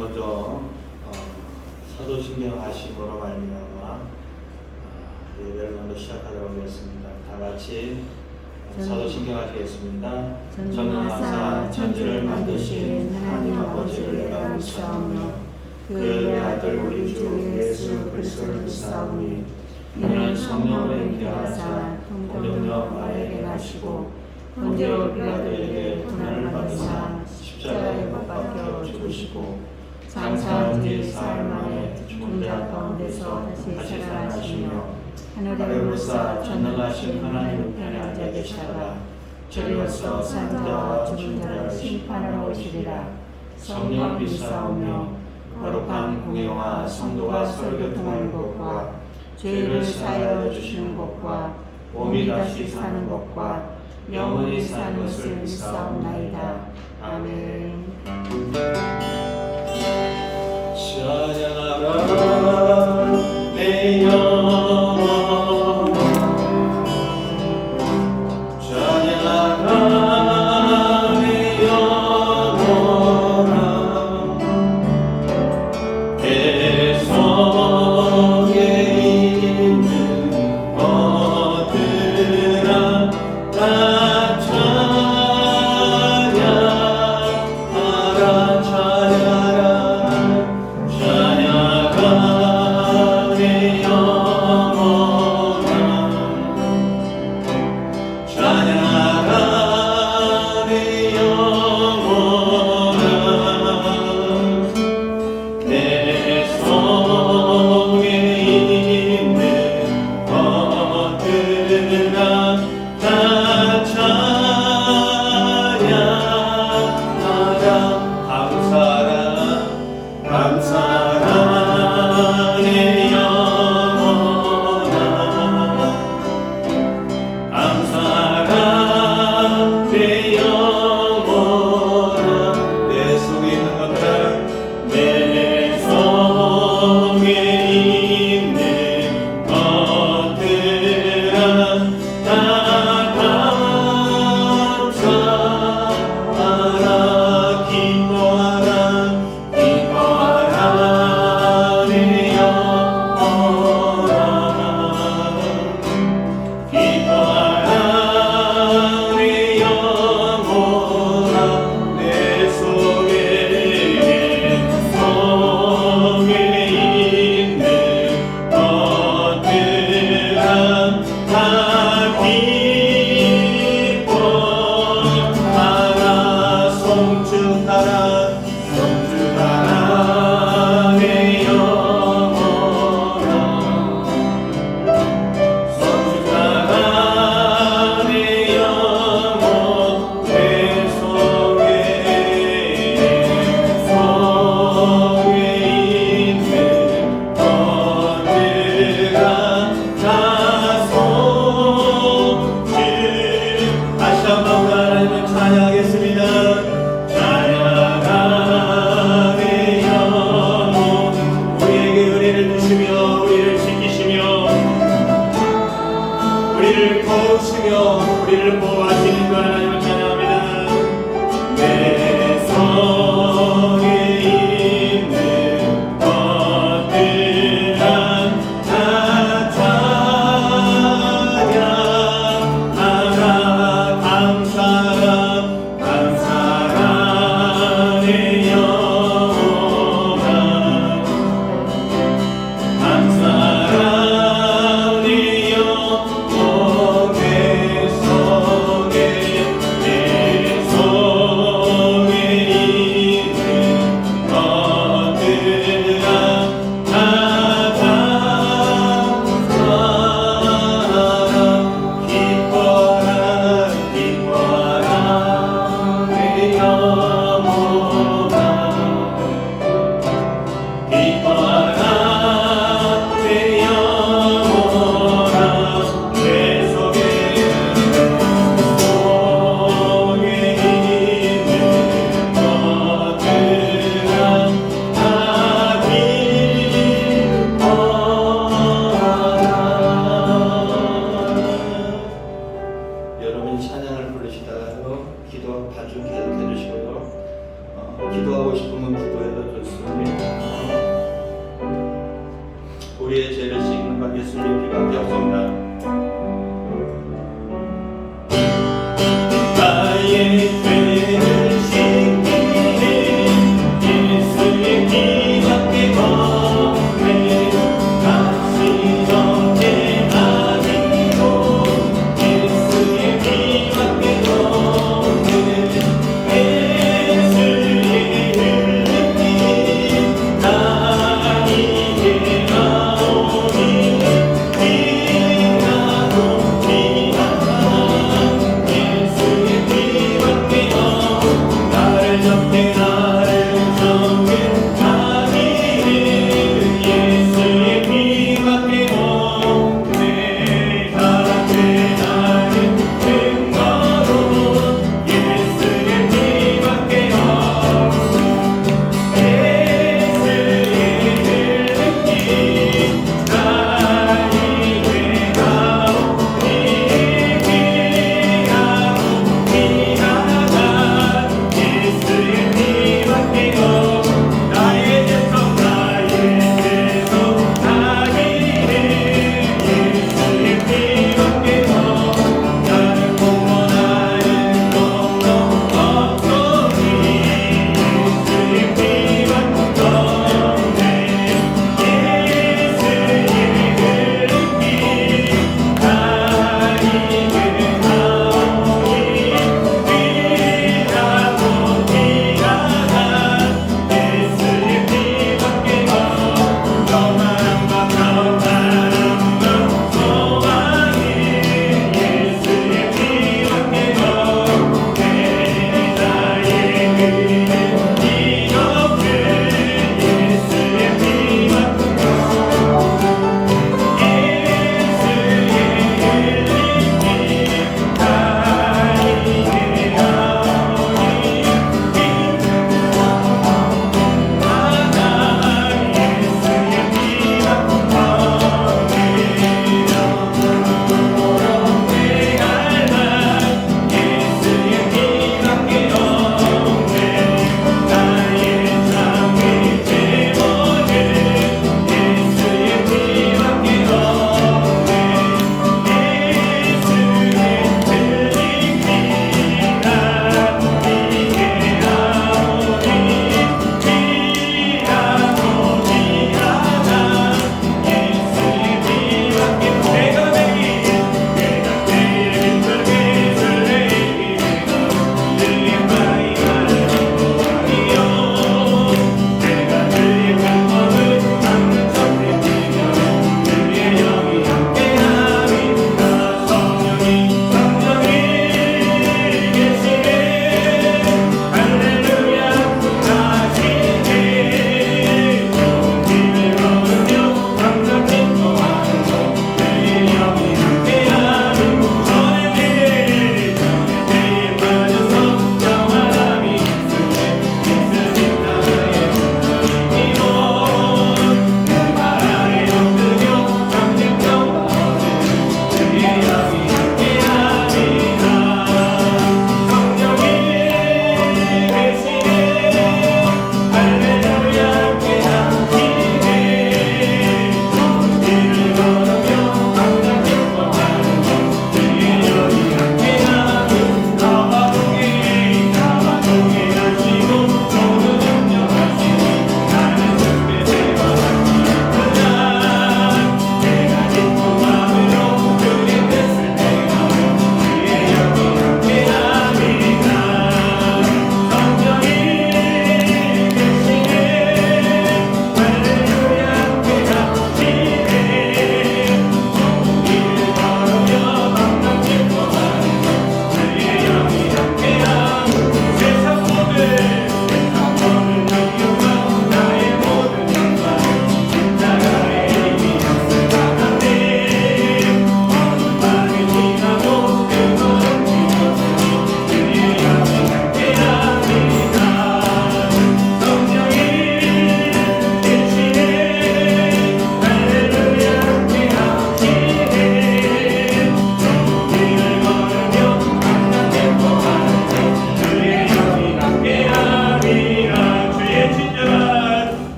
먼저 사도신경 하심으로 말미암아 예배를 먼저 시작하도록 하겠습니다. 다 같이 사도신경 하시겠습니다. 전능하사 천지를 만드신 하나님 아버지를 내가 믿사오며 그의 아들 우리 주 예수 그리스도를 믿사오니 이는 성령으로 인도하사 동정녀 마리아에게 나시고 본디오 빌라도에게 고난을 받으사 십자가에 못 박혀 죽으시고 장사한 뒤 사흘 만에 죽은 자 가운데서 다시 살아나시며 하늘에 오르사 전능하신 하나님 우편에 앉아 계시다가 저리로서 산 자와 죽은 자를 심판하러 오시리라. 성령 믿사오며 거룩한 공예와 성도가 서로 교통하는 것과 죄를 사하여 주시는 것과 몸이 다시 사는 것과 영원히 사는 것을 믿사옵나이다. 아멘. 찬양하라 내 영혼, 찬양하라 내 영혼아, 내 속에 있는 것들아 다 찬양하라. 찬양하라 내 영혼아, 찬양하라 내 영혼아, 내 속에 있는 것들아 다 찬양하라. 감사라 내 영혼아, 감사라 내 영혼아, 내 속에 있는 것들, 내 속에 있는 것들아 다 감사하라. 기뻐하라 기뻐하라 내 영혼아, 기뻐하라 내 영혼아, 내 속에 있는 것들아 다 기뻐하라. 송축하라 내 영혼아, 송축하라 내 영혼, 내 속에 있는 것들아 다 송축. 다시 한번 하나님을 찬양하겠습니다. 찬양하라 내 영혼, 우리에게 은혜를 주시며 우리를 지키시며 우리를 거우시며 우리를 보호하시는 그 하나님을 찬양합니다. 내 속에 있는 것들아 다 찬양하라. 감사라 내 영혼아, 감사라 내 영혼, 내 속에 것 예수님의 피밖에 없습니다. 나의 죄를 씻기는 예수의 피밖에 없네. 다시 정죄 아니고 예수의 피밖에 없네. 예수의 흘린 피 나 이제 나오니 피나고 피나 예수의 피밖에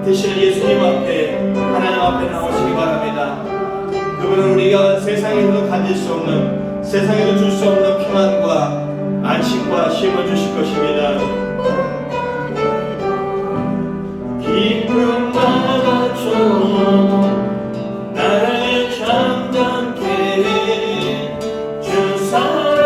되시는 예수님 앞에, 하나님 앞에 나오시기 바랍니다. 그분은 우리가 세상에서 가질 수 없는, 세상에서 줄 수 없는 평안과 안식과 쉼을 주실 것입니다. 기쁨 받아줘 나를 잠잠케 해 주 사랑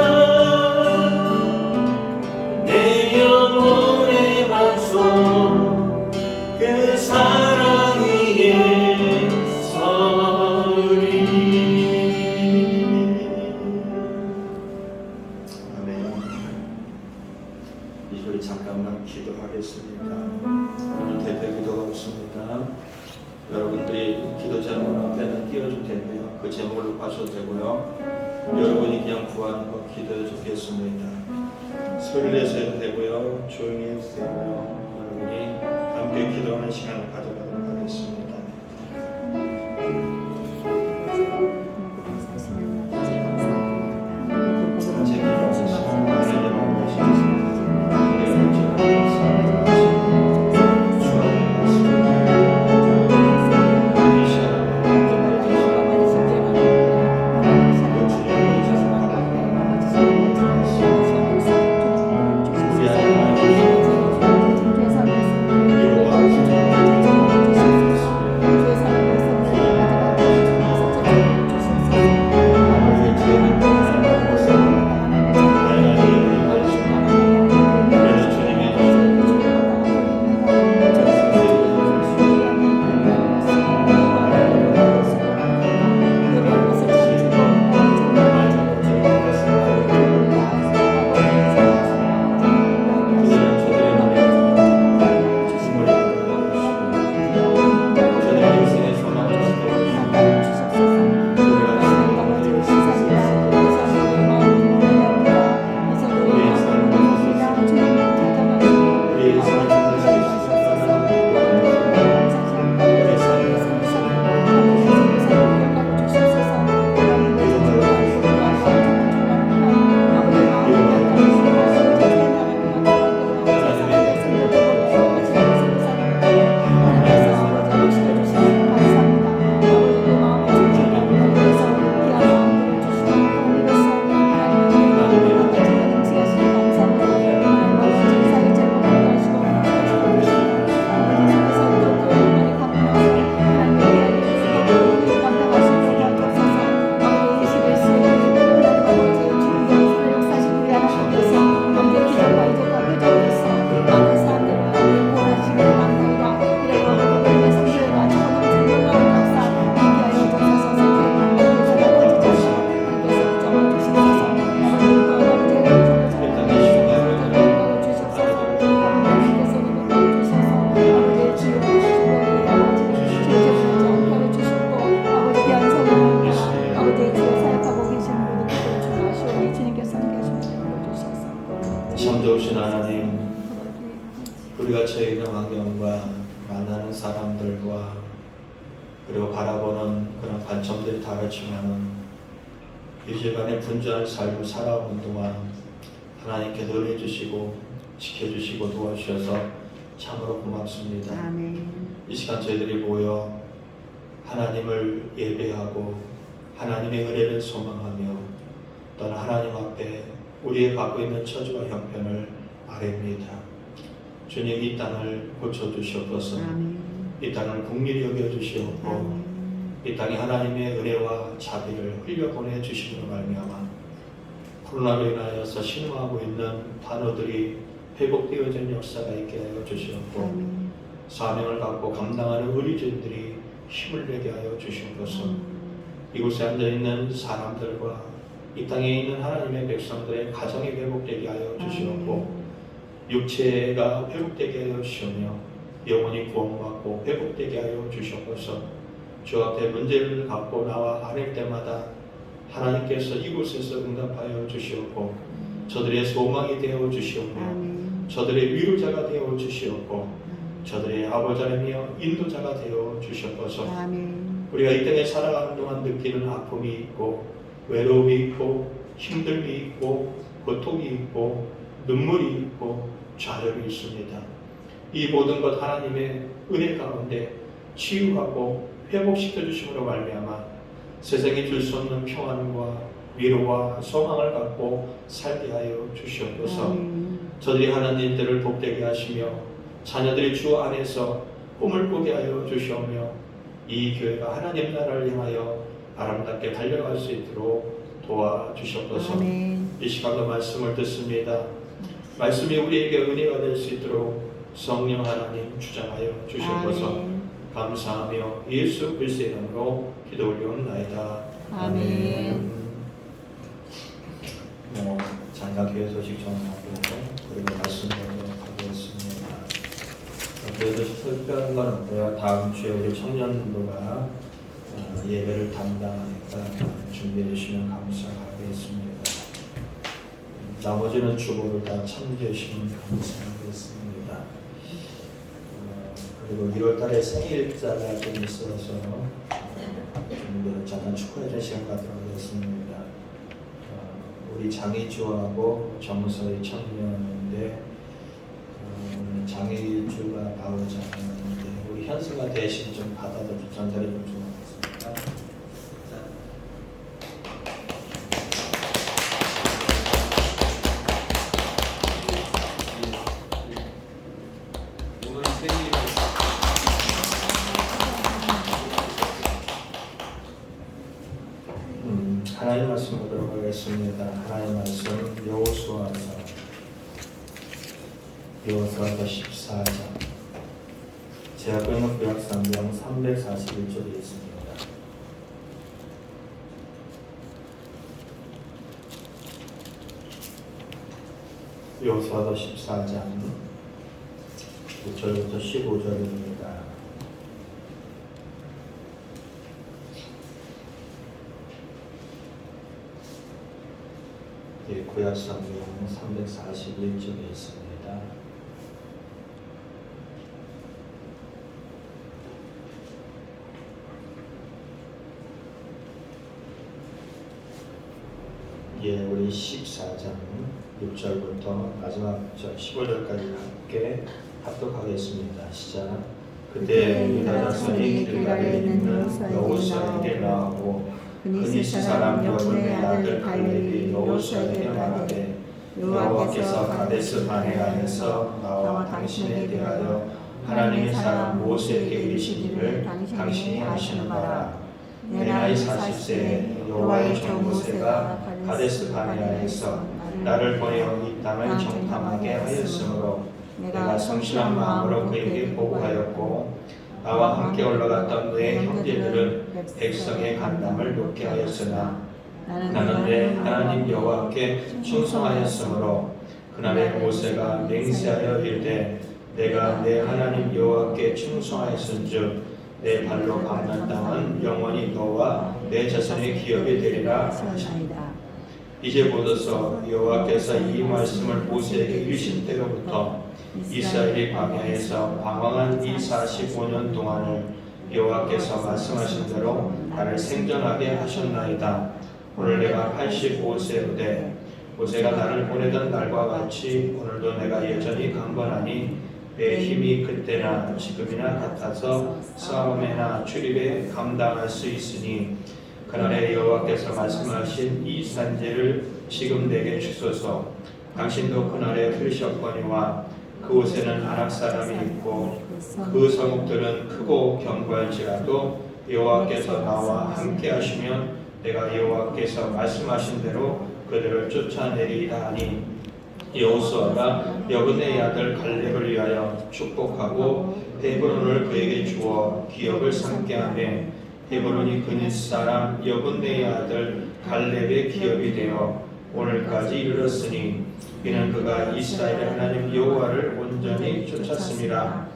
내 영혼의 반송 그 사랑 위에 서리. 아멘. 이 소리 잠깐만 기도하겠습니다. 오늘 대표 기도가 없습니다. 여러분들이 기도 제목 앞에는 띄워줄 텐데요. 그 제목을 봐셔도 되고요. 여러분이 그냥 구하는 거 기도해 주겠습니다. 소리를 내서 해도 되고요. 조용히 해도 되고요. 여러분이 함께 기도하는 시간을 가져가도록 하겠습니다. 네. 사역하고 계시는 모든 분들 주 아시오니 주님께서 함께 하시면 주셔서 참 좋으신 하나님, 우리가 처해 있는 환경과 만나는 사람들과 그리고 바라보는 그런 관점들이 다르지만은 이 시간에 분주한 삶을 살아오는 동안 하나님께서 은혜 주시고 지켜주시고 도와주셔서 참으로 고맙습니다. 아멘. 이 시간 저희들이 모여 하나님을 예배하고 하나님의 은혜를 소망하며 또는 하나님 앞에 우리의 갖고 있는 처지와 형편을 아뢰입니다. 주님, 이 땅을 고쳐주시옵소서. 아멘. 이 땅을 국민이 여겨주시옵고 아멘. 이 땅에 하나님의 은혜와 자비를 흘려보내 주시기로 말미암아 코로나로 인하여서 신음하고 있는 단어들이 회복되어진 역사가 있게 하여 주시옵고 아멘. 사명을 갖고 감당하는 의료진들이 힘을 내게 하여 주시옵소서. 이곳에 앉아있는 사람들과 이 땅에 있는 하나님의 백성들의 가정이 회복되게 하여 주시옵고 육체가 회복되게 하여 주시며 영혼이 구원받고 회복되게 하여 주시옵소서. 주 앞에 문제를 갖고 나와 아닐 때마다 하나님께서 이곳에서 응답하여 주시옵고 저들의 소망이 되어 주시옵며 아멘. 저들의 위로자가 되어 주시옵고 저들의 아버지이며 인도자가 되어 주시옵소서. 아멘. 우리가 이 땅에 살아가는 동안 느끼는 아픔이 있고 외로움이 있고 힘듦이 있고 고통이 있고 눈물이 있고 좌절이 있습니다. 이 모든 것 하나님의 은혜 가운데 치유하고 회복시켜 주심으로 말미암아 세상에 줄 수 없는 평안과 위로와 소망을 갖고 살게 하여 주시옵소서. 아멘. 저들이 하나님들을 복되게 하시며 자녀들이 주 안에서 꿈을 꾸게 하여 주시오며 이 교회가 하나님 나라를 향하여 아름답게 달려갈 수 있도록 도와주시옵소서. 아멘. 이 시간도 말씀을 듣습니다. 말씀이 우리에게 은혜가 될 수 있도록 성령 하나님 주장하여 주시옵소서. 아멘. 감사하며 예수 그리스도의 이름으로 기도 올려옵나이다. 아멘. 잠깐 교회 소식 전하고 그리고 말씀 드리도록 하겠습니다. 교회 소식 특별한 건 없고요. 다음 주에 우리 청년부가 예배를 담당하니까 준비해 주시면 감사하겠습니다. 나머지는 주보를 다 참조해 주시면 감사하겠습니다. 그리고 1월 달에 생일자가 좀 있어서 좀 잠깐 축하해 줄 시간 갖도록 하겠습니다. 우리 장희주하고 정서희 청년인데 장희주가 나오지 않았는데 우리 현수가 대신 좀 받아서 전자리 좀 주겠습니다. 하나님 말씀 보도록 하겠습니다. 하나님 말씀 여호수아서 14장 제가 끊은 구약성경 341쪽에 있습니다. 여호수아서 14장 9절부터 15절입니다. 구약성경 341쪽에 있습니다. 우리 14장 6절부터 마지막 15절까지 함께 합독하겠습니다. 시작. 그때 유다 자손이 길갈에 있는 여호수아에게 나아오고 그니스 사람 여분의 아들 갈렙이 여호수아에게 말하되 여호와께서 가데스 바네아에서 나와 당신에 대하여 하나님의 사람 모세에게 이르시기를 당신이 아시는 바라. 내 나이 40세에 여호와의 종 모세가 가데스 바네아에서 나를 보내어 이 땅을 정탐하게 하였으므로 내가 성실한 마음으로 그에게 보고하였고 나와 함께 올라갔던 내 형제들은 백성의 간담을 높게 하였으나 나는 내 하나님 여호와께 충성하였으므로 그날에 모세가 맹세하여 이르되 내가 내 하나님 여호와께 충성하였은즉 내 발로 밟는 땅은 영원히 너와 내 자손의 기업이 되리라 하시니라. 시원하이다. 이제 보소서 여호와께서 이 말씀을 모세에게 이르신 때로부터 이스라엘이 광야에서 방황한 이 45년 동안을 여호와께서 말씀하신 대로 나를 생존하게 하셨나이다. 오늘 내가 85세로되 모세가 나를 보내던 날과 같이 오늘도 내가 여전히 강건하니 내 힘이 그때나 지금이나 같아서 싸움에나 출입에 감당할 수 있으니 그날에 여호와께서 말씀하신 이 산지를 지금 내게 주소서. 당신도 그날에 들으셨거니와 그곳에는 아낙 사람이 있고 그 성읍들은 크고 견고할지라도 여호와께서 나와 함께 하시면 내가 여호와께서 말씀하신 대로 그들을 쫓아내리이다 하니 여호수아가 여분의 아들 갈렙을 위하여 축복하고 헤브론을 그에게 주어 기업을 삼게 하며 헤브론이 그니스 사람 여분의 아들 갈렙의 기업이 되어 오늘까지 이르렀으니 이는 그가 이스라엘의 하나님 여호와를 온전히 쫓았습니다.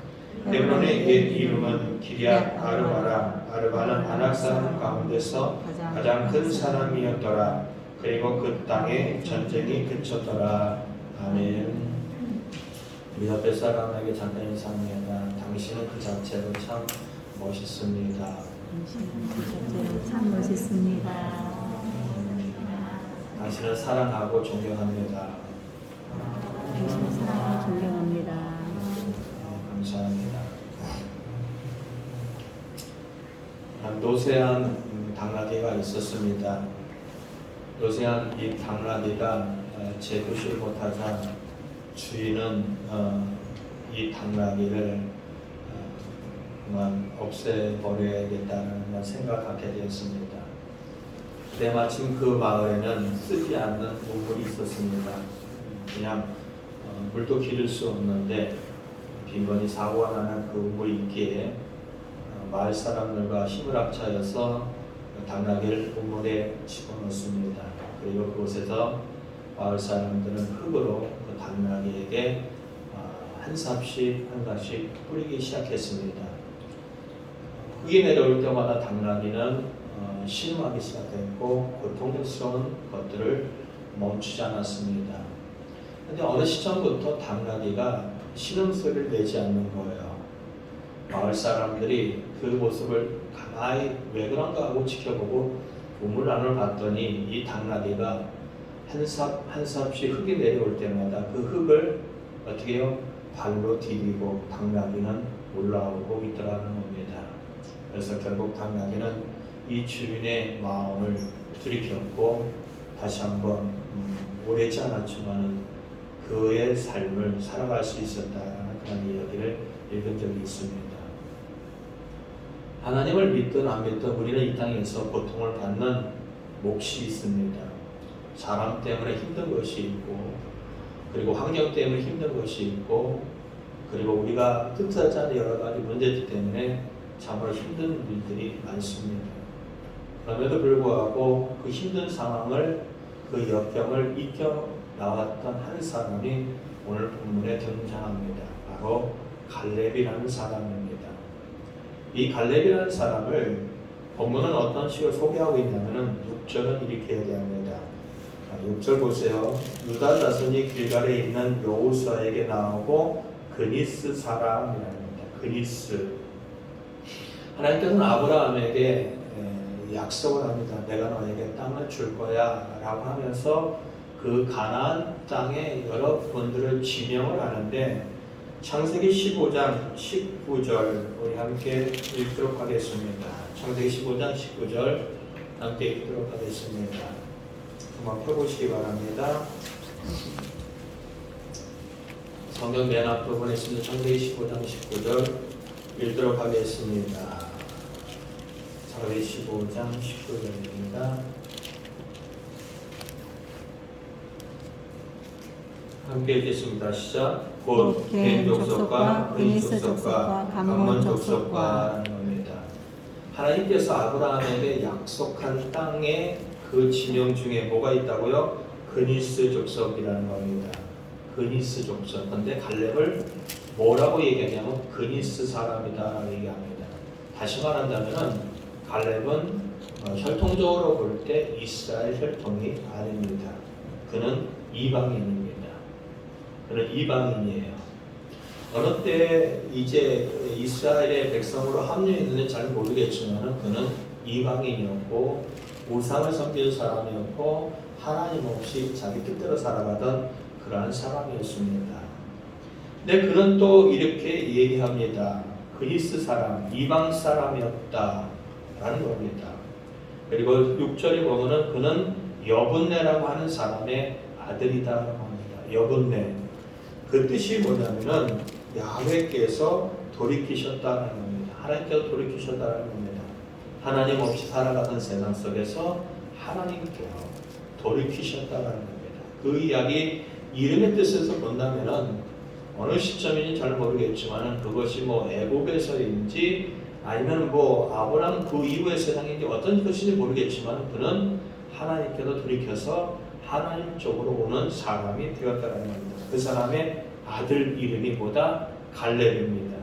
헤브론의 옛 이름은 기럇 아르바라. 아르바는 아낙 사람 가운데서 가장 큰 사람이었더라. 그리고 그 땅에 전쟁이 그쳤더라. 아멘. 우리 옆에 사람에게 잠깐 인사합니다. 당신은 그 자체로 참 멋있습니다. 참 멋있습니다. 당신을 사랑하고 존경합니다. 당신을 사랑하고 존경합니다. 감사합니다. 노세한 당나귀가 있었습니다. 노세한 이 당나귀가 제구실 못하자 주인은 이 당나귀를 그만 없애버려야겠다는 생각하게 되었습니다. 그때 마침 그 마을에는 쓰지 않는 우물이 있었습니다. 그냥 물도 기를 수 없는데 빈번히 사고가 나는 그 우물이 있기에 마을 사람들과 힘을 합쳐서 당나귀를 우물에 집어넣습니다. 그리고 그곳에서 마을 사람들은 흙으로 그 당나귀에게 한 삽씩 뿌리기 시작했습니다. 흙이 내려올 때마다 당나귀는 신음하기 시작했고 고통스러운 것들을 멈추지 않았습니다. 그런데 어느 시점부터 당나귀가 신음소리를 내지 않는 거예요. 마을 사람들이 그 모습을 가만히 왜 그런가 하고 지켜보고 우물 안을 봤더니 이 당나귀가 한 삽씩 흙이 내려올 때마다 그 흙을 어떻게 해요? 발로 디디고 당나귀는 올라오고 있더라는 겁니다. 그래서 결국 당나귀는 이 주인의 마음을 들이켰고 다시 한번 오래지 않았지만은 그의 삶을 살아갈 수 있었다는 그런 이야기를 읽은 적이 있습니다. 하나님을 믿든 안 믿든 우리는 이 땅에서 고통을 받는 몫이 있습니다. 사람 때문에 힘든 것이 있고 그리고 환경 때문에 힘든 것이 있고 그리고 우리가 뜻하지 않은 여러 가지 문제들 때문에 참으로 힘든 일들이 많습니다. 그럼에도 불구하고 그 힘든 상황을 그 역경을 이겨 나왔던 한 사람이 오늘 본문에 등장합니다. 바로 갈렙이라는 사람입니다. 이 갈렙이라는 사람을 본문은 어떤 식으로 소개하고 있냐면은 6절은 이렇게 얘기합니다. 6절 보세요. 유다 자손이 길갈에 있는 여호수아에게 나오고 그니스 사람이랍니다. 그니스. 하나님께서는 아브라함에게 약속을 합니다. 내가 너에게 땅을 줄 거야 라고 하면서 그 가나안 땅에 여러분들을 지명을 하는데 창세기 15장 19절 우리 함께 읽도록 하겠습니다. 창세기 15장 19절 함께 읽도록 하겠습니다. 한번 펴보시기 바랍니다. 성경 맨 앞부분에 있습니다. 창세기 15장 19절 읽도록 하겠습니다. 창세기 15장 19절입니다. 함께 읽겠습니다. 시작. 곧 겐 족속과 그니스 족속과 감몬 족속과 합니다. 하나님께서 아브라함에게 약속한 땅에 그 지명 중에 뭐가 있다고요? 그니스 족속이라는 겁니다. 그니스 족속. 근데 갈렙을 뭐라고 얘기하냐면 그니스 사람이다 얘기합니다. 다시 말한다면은 갈렙은 혈통적으로 볼 때 이스라엘 혈통이 아닙니다. 그는 이방인입니다. 그는 이방인이에요. 어느 때 이제 이스라엘의 백성으로 합류했는지 잘 모르겠지만 그는 이방인이었고 우상을 섬기는 사람이었고 하나님 없이 자기 뜻대로 살아가던 그러한 사람이었습니다. 근데 그는 또 이렇게 얘기합니다. 그리스 사람, 이방 사람이었다라는 겁니다. 그리고 6절에 보면은 그는 여분네라고 하는 사람의 아들이다라고 합니다. 여분네. 그 뜻이 뭐냐면은 야훼께서 돌이키셨다는 겁니다. 하나님께서 돌이키셨다는 겁니다. 하나님 없이 살아가던 세상 속에서 하나님께서 돌이키셨다는 겁니다. 그 이야기 이름의 뜻에서 본다면은 어느 시점인지 잘 모르겠지만 그것이 애굽에서인지 아니면 아브라함 그 이후의 세상인지 어떤 것인지 모르겠지만 그는 하나님께서 돌이켜서 하나님 쪽으로 오는 사람이 되었다는 겁니다. 그 사람의 아들 이름이 갈렙입니다.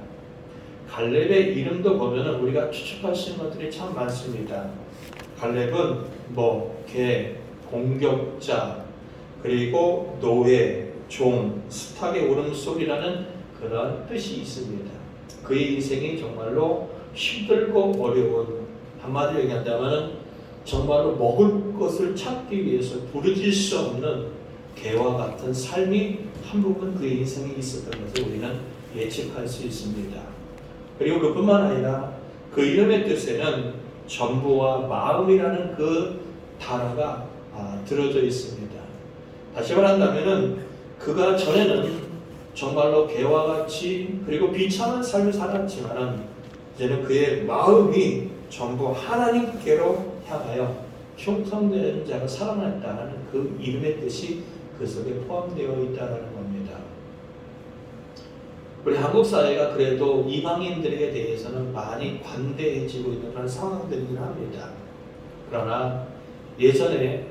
갈렙의 이름도 보면은 우리가 추측할 수 있는 것들이 참 많습니다. 갈렙은 개, 공격자, 그리고 노예, 종, 수탉의 울음소리라는 그런 뜻이 있습니다. 그의 인생이 정말로 힘들고 어려운, 한마디로 얘기한다면 정말로 먹을 것을 찾기 위해서 부르질 수 없는 개와 같은 삶이 한 부분 그의 인생에 있었던 것을 우리는 예측할 수 있습니다. 그리고 그뿐만 아니라 그 이름의 뜻에는 전부와 마음이라는 그 단어가 들어져 있습니다. 다시 말한다면 그가 전에는 정말로 개와 같이 그리고 비참한 삶을 살았지만 이제는 그의 마음이 전부 하나님께로 향하여 형성된 자가 살아났다는 그 이름의 뜻이 그 속에 포함되어 있다는 겁니다. 우리 한국 사회가 그래도 이방인들에 대해서는 많이 관대해지고 있는 그런 상황들이긴 합니다. 그러나 예전에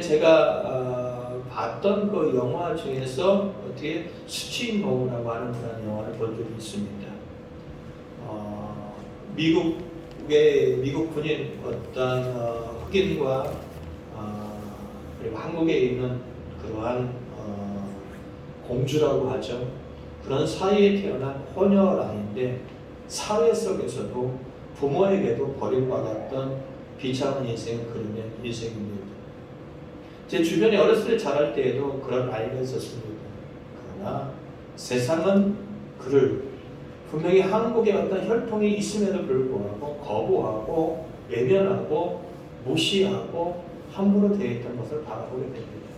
제가 봤던 그 영화 중에서 어떻게 스트릿 노우라고 하는 그런 영화를 본 적이 있습니다. 미국 군인 어떤 흑인과 그리고 한국에 있는 그러한 공주라고 하죠. 그런 사이에 태어난 호녀라인데 사회 속에서도 부모에게도 버림받았던 비참한 인생을 그리는 인생입니다. 제 주변에 어렸을 때 자랄 때에도 그런 아이가 있었습니다. 그러나 세상은 그를 분명히 한국의 어떤 혈통이 있음에도 불구하고 거부하고 외면하고 무시하고 함부로 대했던 것을 바라보게 됩니다.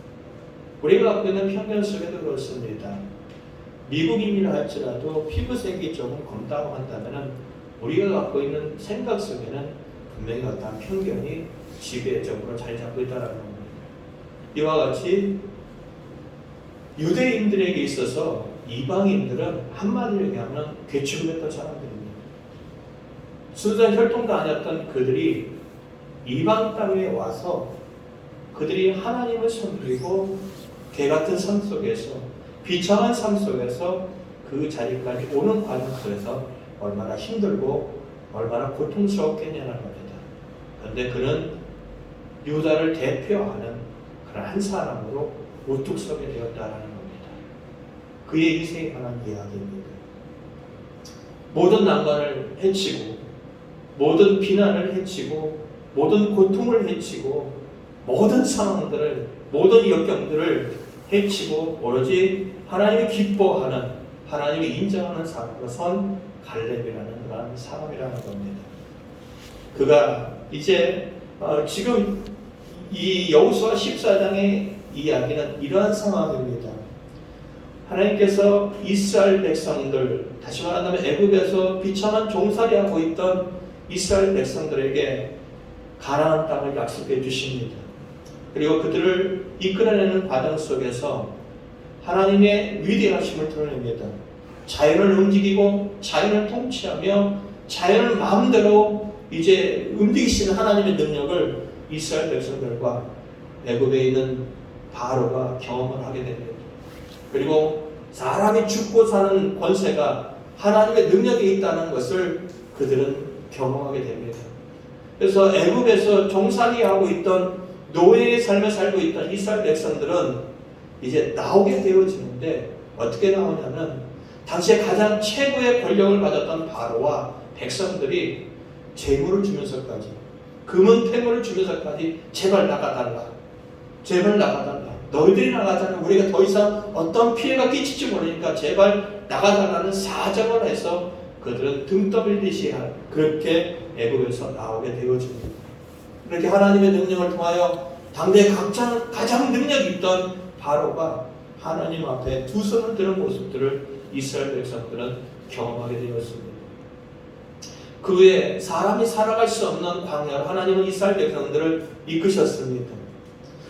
우리가 갖고 있는 편견 속에도 그렇습니다. 미국인이라 할지라도 피부색이 조금 검다고 한다면 우리가 갖고 있는 생각 속에는 분명히 어떤 편견이 지배적으로 자리 잡고 있다는 겁니다. 이와 같이 유대인들에게 있어서 이방인들은 한마디로 얘기하면 괴축했던 사람들입니다. 순수한 혈통도 아니었던 그들이 이방 땅에 와서 그들이 하나님을 섬기고 개같은 삶 속에서 비참한 삶 속에서 그 자리까지 오는 과정 속에서 얼마나 힘들고 얼마나 고통스럽겠냐는 겁니다. 그런데 그는 유다를 대표하는 그런 한 사람으로 우뚝 서게 되었다는 겁니다. 그의 인생에 관한 이야기입니다. 모든 난관을 해치고 모든 비난을 해치고 모든 고통을 해치고 모든 상황들을 모든 역경들을 해치고 오로지 하나님이 기뻐하는 하나님이 인정하는 사람으로 선 갈렙이라는 그런 사람이라는 겁니다. 그가 이제 지금 이 여호수아 14장의 이야기는 이러한 상황입니다. 하나님께서 이스라엘 백성들, 다시 말한다면 애굽에서 비참한 종살이하고 있던 이스라엘 백성들에게 가나안 땅을 약속해 주십니다. 그리고 그들을 이끌어내는 과정 속에서 하나님의 위대하심을 드러냅니다. 자연을 움직이고 자연을 통치하며 자연을 마음대로 이제 움직이시는 하나님의 능력을 이스라엘 백성들과 애굽에 있는 바로가 경험을 하게 됩니다. 그리고 사람이 죽고 사는 권세가 하나님의 능력에 있다는 것을 그들은 경험하게 됩니다. 그래서 애굽에서 종살이하고 있던 노예의 삶을 살고 있던 이스라엘 백성들은 이제 나오게 되어지는데 어떻게 나오냐면 당시에 가장 최고의 권력을 가졌던 바로와 백성들이 재물을 주면서까지 금은 폐물을 주면서까지 제발 나가달라. 제발 나가달라. 너희들이 나가자면 우리가 더 이상 어떤 피해가 끼칠지 모르니까 제발 나가달라는 사정을 해서 그들은 등 떠밀리시 그렇게 애굽에서 나오게 되어집니다. 그렇게 하나님의 능력을 통하여 당대에 가장 능력 있던 바로가 하나님 앞에 두 손을 드는 모습들을 이스라엘 백성들은 경험하게 되었습니다. 그 후에 사람이 살아갈 수 없는 광야로 하나님은 이스라엘 백성들을 이끄셨습니다.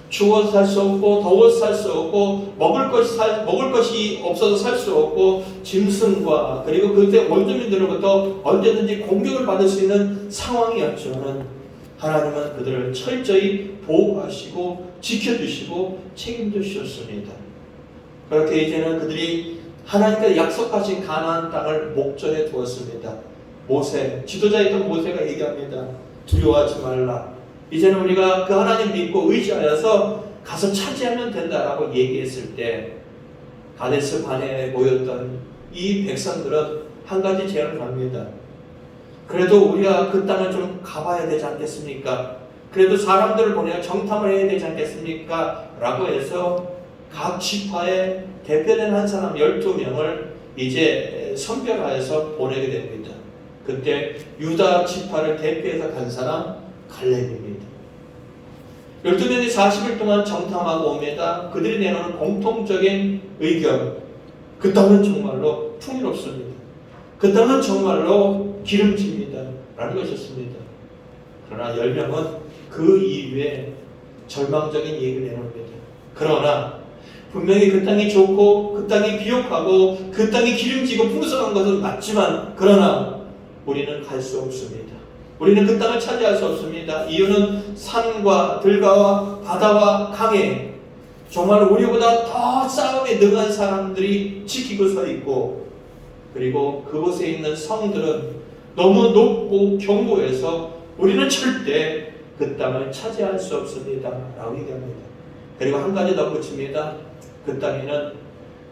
추워서 살 수 없고 더워서 살 수 없고 먹을 것이 없어서 살 수 없고 짐승과 그리고 그때 원주민들로부터 언제든지 공격을 받을 수 있는 상황이었지만 하나님은 그들을 철저히 보호하시고 지켜주시고 책임져 주셨습니다. 그렇게 이제는 그들이 하나님께서 약속하신 가나안 땅을 목전에 두었습니다. 지도자였던 모세가 얘기합니다. 두려워하지 말라. 이제는 우리가 그 하나님 믿고 의지하여서 가서 차지하면 된다라고 얘기했을 때 가데스 바네에 모였던 이 백성들은 한 가지 제안을 합니다. 그래도 우리가 그 땅을 좀 가봐야 되지 않겠습니까? 그래도 사람들을 보내어 정탐을 해야 되지 않겠습니까? 라고 해서 각 지파의 대표된 한 사람 12명을 이제 선별하여서 보내게 됩니다. 그때 유다 지파를 대표해서 간 사람 갈렙입니다. 12명이 40일 동안 정탐하고 옵니다. 그들이 내놓은 공통적인 의견, 그 땅은 정말로 풍요롭습니다. 그 땅은 정말로 기름집니다 라는 것이었습니다. 그러나 10명은 그 이후에 절망적인 얘기를 내놓습니다. 그러나 분명히 그 땅이 좋고 그 땅이 비옥하고 그 땅이 기름지고 풍성한 것은 맞지만 그러나 우리는 갈 수 없습니다. 우리는 그 땅을 차지할 수 없습니다. 이유는 산과 들가와 바다와 강에 정말 우리보다 더 싸움에 능한 사람들이 지키고 서 있고 그리고 그곳에 있는 성들은 너무 높고 견고해서 우리는 절대 그 땅을 차지할 수 없습니다 라고 얘기합니다. 그리고 한 가지 더 붙입니다. 그 땅에는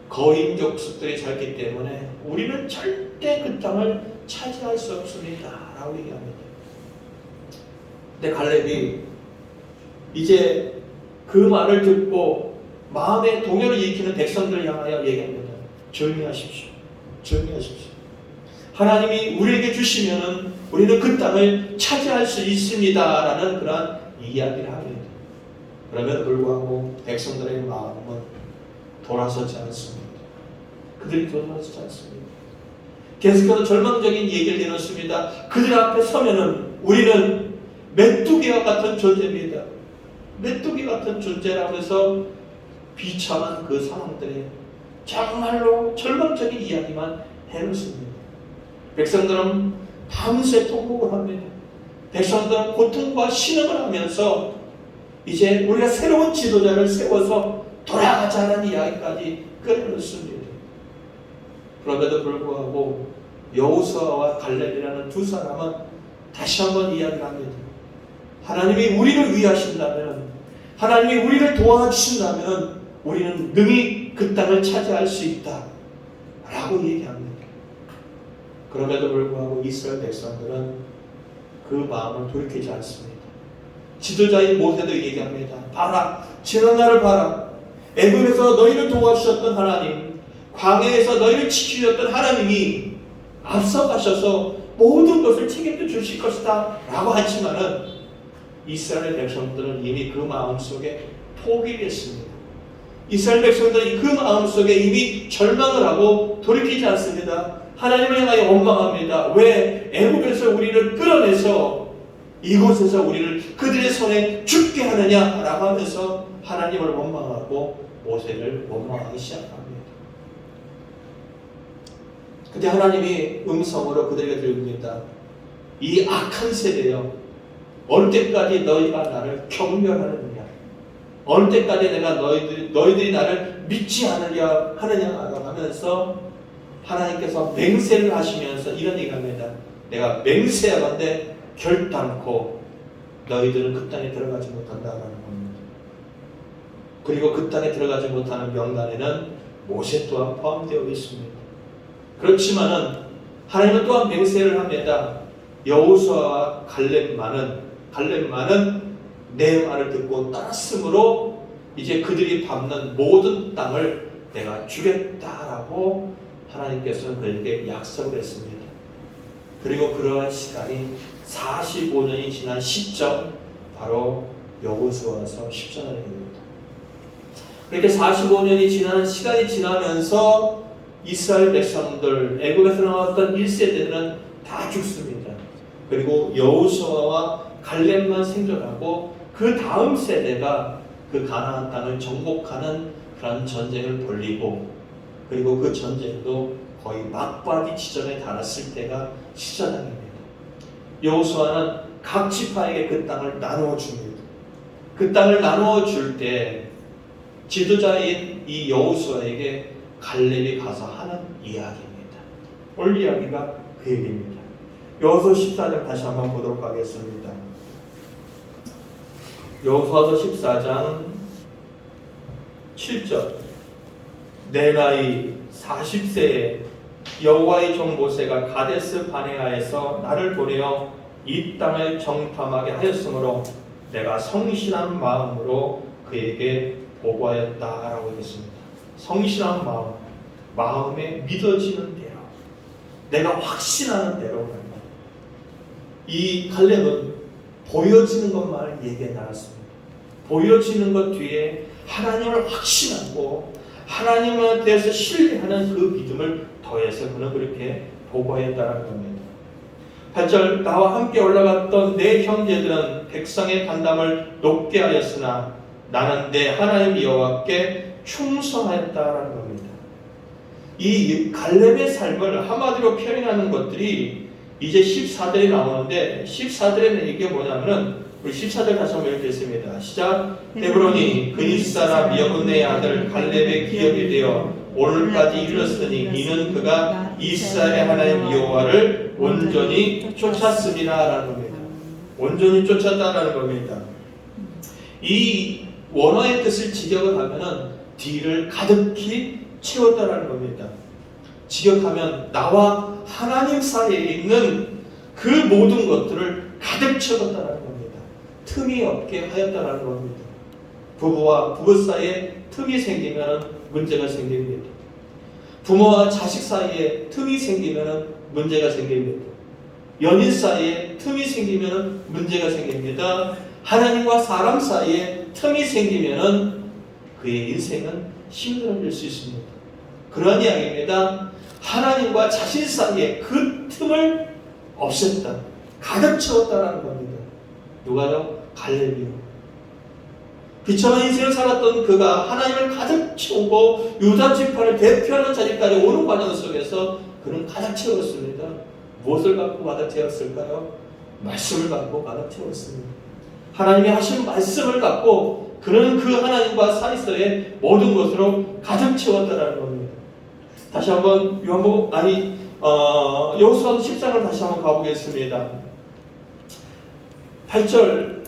거인족속들이 살기 때문에 우리는 절대 그 땅을 차지할 수 없습니다 라고 얘기합니다. 근데 갈렙이 이제 그 말을 듣고 마음에 동요를 일으키는 백성들을 향하여 얘기합니다. 조용히 하십시오. 조용히 하십시오. 하나님이 우리에게 주시면은 우리는 그 땅을 차지할 수 있습니다 라는 그런 이야기를 합니다. 그럼에도 불구하고 백성들의 마음은 돌아서지 않습니다. 그들이 돌아서지 않습니다. 계속해서 절망적인 얘기를 내놓습니다. 그들 앞에 서면은 우리는 메뚜기와 같은 존재입니다. 메뚜기 같은 존재라고 해서 비참한 그 상황들에 정말로 절망적인 이야기만 해놓습니다. 백성들은 밤새 통곡을 합니다. 백성들은 고통과 신음을 하면서 이제 우리가 새로운 지도자를 세워서 돌아가자는 이야기까지 끌어놓습니다. 그럼에도 불구하고 여호수아와 갈렙이라는 두 사람은 다시 한번 이야기를 합니다. 하나님이 우리를 위하신다면, 하나님이 우리를 도와주신다면 우리는 능히 그 땅을 차지할 수 있다 라고 얘기합니다. 그럼에도 불구하고 이스라엘 백성들은 그 마음을 돌이키지 않습니다. 지도자인 모세도 얘기합니다. 봐라, 지난 날을 봐라. 애굽에서 너희를 도와주셨던 하나님, 광야에서 너희를 지키셨던 하나님이 앞서가셔서 모든 것을 책임져 주실 것이다 라고 하지만은 이스라엘 백성들은 이미 그 마음속에 포기를 했습니다. 이스라엘 백성들은 그 마음속에 이미 절망을 하고 돌이키지 않습니다. 하나님을 향하여 원망합니다. 왜 애굽에서 우리를 끌어내서 이곳에서 우리를 그들의 손에 죽게 하느냐라고 하면서 하나님을 원망하고 모세를 원망하기 시작합니다. 그때 하나님이 음성으로 그들에게 들립니다. 이 악한 세대여, 어느 때까지 너희가 나를 경멸하느냐? 어느 때까지 내가 너희들이 나를 믿지 하느냐라고 하면서 하나님께서 맹세를 하시면서 이런 얘기를 합니다. 내가 맹세하건대 결단코 너희들은 그 땅에 들어가지 못한다라는 겁니다. 그리고 그 땅에 들어가지 못하는 명단에는 모세 또한 포함되어 있습니다. 그렇지만은 하나님은 또한 맹세를 합니다. 여호수아와 갈렙만은 내 말을 듣고 따랐으므로 이제 그들이 밟는 모든 땅을 내가 주겠다라고 하나님께서는 그에게 약속을 했습니다. 그리고 그러한 시간이 45년이 지난 시점, 바로 여호수아서 10장입니다. 그렇게 45년이 지난 시간이 지나면서 이스라엘 백성들, 애굽에서 나왔던 1세대들은 다 죽습니다. 그리고 여호수아와 갈렙만 생존하고 그 다음 세대가 그 가나안 땅을 정복하는 그런 전쟁을 벌이고, 그리고 그 전쟁도 거의 막바지 지점에 달았을 때가 시사장입니다. 여호수아는 각 지파에게 그 땅을 나누어 줍니다. 그 땅을 나누어 줄 때 지도자인 이 여호수아에게 갈렙이 가서 하는 이야기입니다. 오늘 이야기가 그 얘기입니다. 여호수아 14장 다시 한번 보도록 하겠습니다. 여호수아서 14장 7절. 내 나이 40세에 여호와의 종 모세가 가데스 바네아에서 나를 보내어 이 땅을 정탐하게 하였으므로 내가 성실한 마음으로 그에게 보고하였다라고 했습니다. 성실한 마음, 마음에 믿어지는 대로, 내가 확신하는 대로. 이 갈렙은 보여지는 것만을 얘기해 나갔습니다. 보여지는 것 뒤에 하나님을 확신하고 하나님에 대해서 신뢰하는 그 믿음을 더해서 그는 그렇게 보고했다는 겁니다. 8절. 나와 함께 올라갔던 내 형제들은 백성의 간담을 높게 하였으나 나는 내 하나님 여호와께 충성하였다라는 겁니다. 이 갈렙의 삶을 한마디로 표현하는 것들이 이제 14절이 나오는데, 14절의 얘기가 뭐냐면은, 우리 14절 다시 한번 읽겠습니다. 시작. 헤브론이 그릿 사람 여분의 아들 갈렙의 기업이 되어 오늘까지 이르렀으니 이는 그가 이스라엘의 하나님 여호와를 온전히 쫓았습니다라는 겁니다. 온전히 쫓았다라는 겁니다. 이 원어의 뜻을 직역을 하면은 뒤를 가득히 채웠다라는 겁니다. 직역하면 나와 하나님 사이에 있는 그 모든 것들을 가득 채웠다라는 겁니다. 틈이 없게 하였다라는 겁니다. 부부와 부부 사이에 틈이 생기면 문제가 생깁니다. 부모와 자식 사이에 틈이 생기면 문제가 생깁니다. 연인 사이에 틈이 생기면 문제가 생깁니다. 하나님과 사람 사이에 틈이 생기면 그의 인생은 힘들어질 수 있습니다. 그런 이야기입니다. 하나님과 자신 사이에 그 틈을 없앴다, 가득 채웠다라는 겁니다. 누가요? 갈렙이요. 비참한 인생을 살았던 그가 하나님을 가득 채우고 유다 지파를 대표하는 자리까지 오는 과정 속에서 그는 가득 채웠습니다. 무엇을 갖고 가득 채웠을까요? 말씀을 갖고 가득 채웠습니다. 하나님이 하신 말씀을 갖고 그는 그 하나님과 사이서의 모든 것으로 가득 채웠다라는 겁니다. 다시 한번 여호수아 10장을 다시 한번 가보겠습니다. 8절,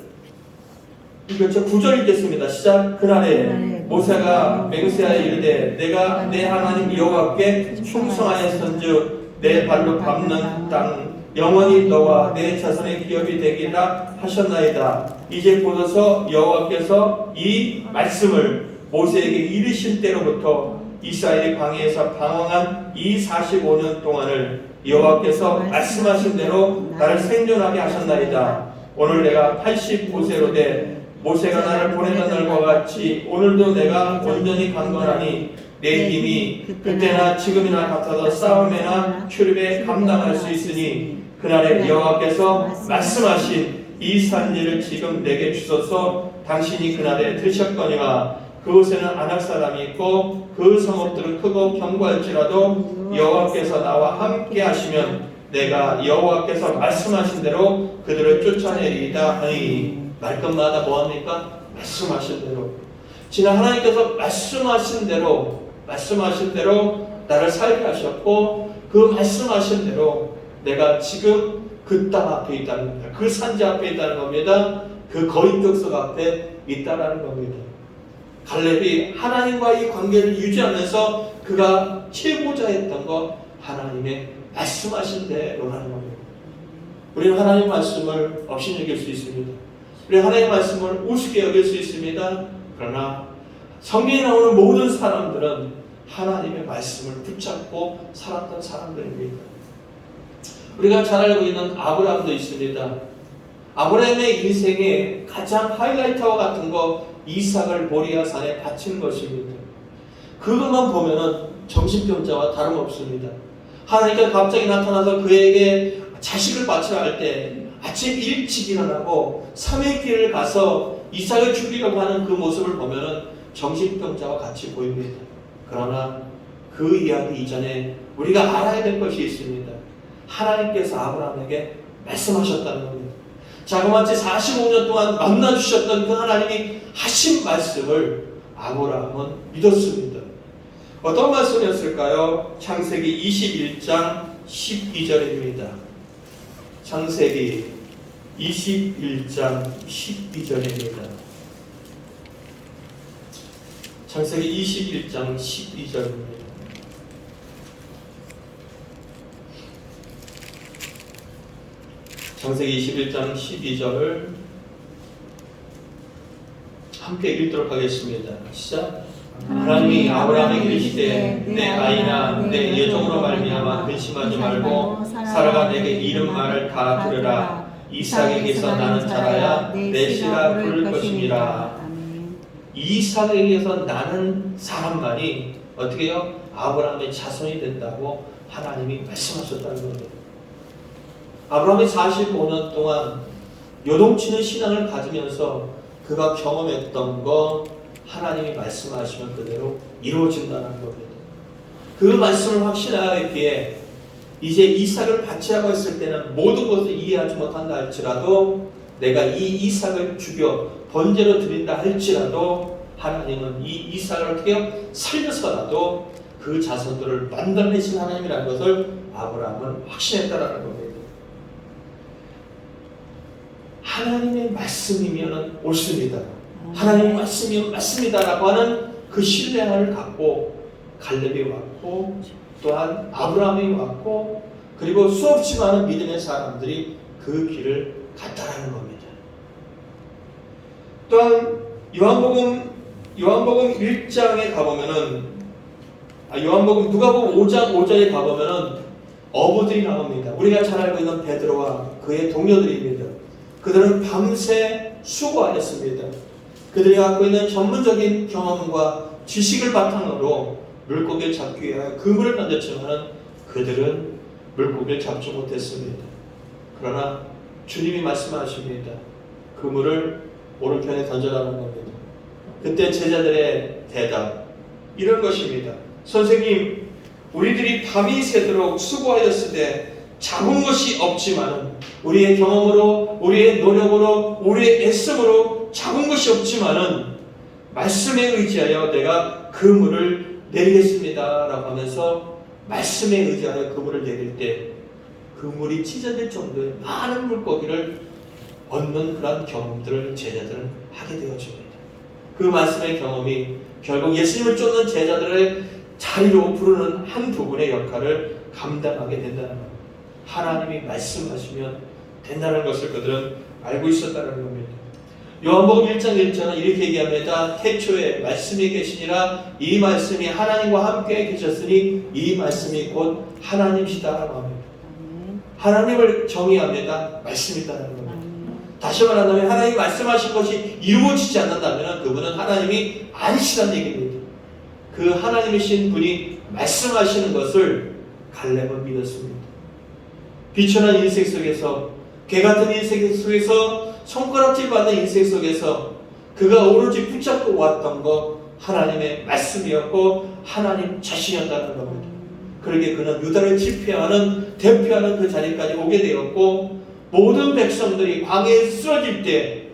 9절 읽겠습니다. 시작. 그날에 모세가 맹세하여 이르되 내가 내 하나님 여호와께 충성하였은즉 내 발로 밟는 땅 영원히 너와 내 자손의 기업이 되리라 하셨나이다. 이제 보소서 여호와께서 이 말씀을 모세에게 이르신 때로부터 이스라엘이 광야에서 방황한 이 45년 동안을 여호와께서 말씀하신 대로 나를 생존하게 하셨나이다. 오늘 내가 85세로 돼 모세가 나를 보내던 날과 같이 오늘도 내가 온전히 강건하니 내 힘이 그때나 지금이나 같아서 싸움에나 출입에 감당할 수 있으니 그날에 여호와께서 말씀하신 이 산지를 지금 내게 주소서. 당신이 그날에 들으셨거니와 그곳에는 아낙 사람이 있고 그 성읍들은 크고 견고할지라도 여호와께서 나와 함께 하시면 내가 여호와께서 말씀하신 대로 그들을 쫓아내리이다 하니. 말끝마다 뭐합니까? 말씀하신 대로. 지난 하나님께서 말씀하신 대로 나를 살게 하셨고 그 말씀하신 대로 내가 지금 그 땅 앞에 있다는 겁니다. 그 산지 앞에 있다는 겁니다. 그 거인족속 앞에 있다라는 겁니다. 갈렙이 하나님과의 관계를 유지하면서 그가 채우고자 했던 것 하나님의 말씀하신 대로라는 겁니다. 우리는 하나님 말씀을 업신여길 수 있습니다. 우리는 하나님 말씀을 우습게 여길 수 있습니다. 그러나 성경에 나오는 모든 사람들은 하나님의 말씀을 붙잡고 살았던 사람들입니다. 우리가 잘 알고 있는 아브라함도 있습니다. 아브라함의 인생의 가장 하이라이트와 같은 거 이삭을 모리아 산에 바친 것입니다. 그것만 보면은 정신병자와 다름없습니다. 하나님께서 갑자기 나타나서 그에게 자식을 바치라 할 때 아침 일찍 일어나고 3일 길을 가서 이삭을 죽이려고 하는 그 모습을 보면은 정신병자와 같이 보입니다. 그러나 그 이야기 이전에 우리가 알아야 될 것이 있습니다. 하나님께서 아브라함에게 말씀하셨다는 겁니다. 자그마치 45년 동안 만나주셨던 그 하나님이 하신 말씀을 아브라함은 믿었습니다. 어떤 말씀이었을까요? 창세기 21장 12절입니다. 창세기 21장 12절입니다. 창세기 21장 12절입니다. 창세기 21장 12절을 함께 읽도록 하겠습니다. 시작. 하나님이 아브라함에게 이르시되 내 아이나 내 예종으로 말미암아 근심하지 말고 사라가 내게 이름 말을 다 들으라. 이삭에게서 나는 자라야 내 씨라 부를 것이니라. 이삭에게서 나는 사람만이 어떻게 해요? 아브라함의 자손이 된다고 하나님이 말씀하셨다는 겁니다. 아브라함이 45년 동안 요동치는 신앙을 가지면서 그가 경험했던 거 하나님이 말씀하시면 그대로 이루어진다는 겁니다. 그 말씀을 확신하기에 이제 이삭을 바치라고 했을 때는 모든 것을 이해하지 못한다 할지라도 내가 이 이삭을 죽여 번제로 드린다 할지라도 하나님은 이 이삭을 어떻게 해요? 살려서라도 그 자손들을 만들어내신 하나님이라는 것을 아브라함은 확신했다라는 겁니다. 하나님의 말씀이면 옳습니다. 하나님의 말씀이면 맞습니다라고 하는 그 신뢰를 갖고 갈렙이 왔고 또한 아브라함이 왔고 그리고 수없이 많은 믿음의 사람들이 그 길을 갔다라는 겁니다. 또한 요한복음 1장에 가보면은 요한복음 누가복음 5장 5절에 가보면은 어부들이 나옵니다. 우리가 잘 알고 있는 베드로와 그의 동료들입니다. 그들은 밤새 수고하였습니다. 그들이 갖고 있는 전문적인 경험과 지식을 바탕으로 물고기를 잡기 위하여 그물을 던졌지만 그들은 물고기를 잡지 못했습니다. 그러나 주님이 말씀하십니다. 그물을 오른편에 던져라는 겁니다. 그때 제자들의 대답 이런 것입니다. 선생님, 우리들이 밤이 새도록 수고하였을 때 잡은 것이 없지만 우리의 경험으로 우리의 노력으로 우리의 애씀으로 잡은 것이 없지만은 말씀에 의지하여 내가 그물을 내리겠습니다 라고 하면서 말씀에 의지하여 그물을 내릴 때 그물이 찢어질 정도의 많은 물고기를 얻는 그런 경험들을 제자들은 하게 되어집니다. 그 말씀의 경험이 결국 예수님을 쫓는 제자들의 자리로 부르는 한 부분의 역할을 감당하게 된다는 겁니다. 하나님이 말씀하시면 된다는 것을 그들은 알고 있었다는 겁니다. 요한복음 1장 1절은 이렇게 얘기합니다. 태초에 말씀이 계시니라 이 말씀이 하나님과 함께 계셨으니 이 말씀이 곧 하나님이시다라고 합니다. 하나님을 정의합니다. 말씀이다라는 겁니다. 다시 말하자면 하나님이 말씀하신 것이 이루어지지 않는다면 그분은 하나님이 아니시다는 얘기입니다. 그 하나님이신 분이 말씀하시는 것을 갈렙은 믿었습니다. 비천한 인생 속에서 개같은 인생 속에서 손가락질 받는 인생 속에서 그가 오로지 붙잡고 왔던 것 하나님의 말씀이었고 하나님 자신이었다는 겁니다. 그러기에 그는 유다를 대표하는 그 자리까지 오게 되었고 모든 백성들이 광야에 쓰러질 때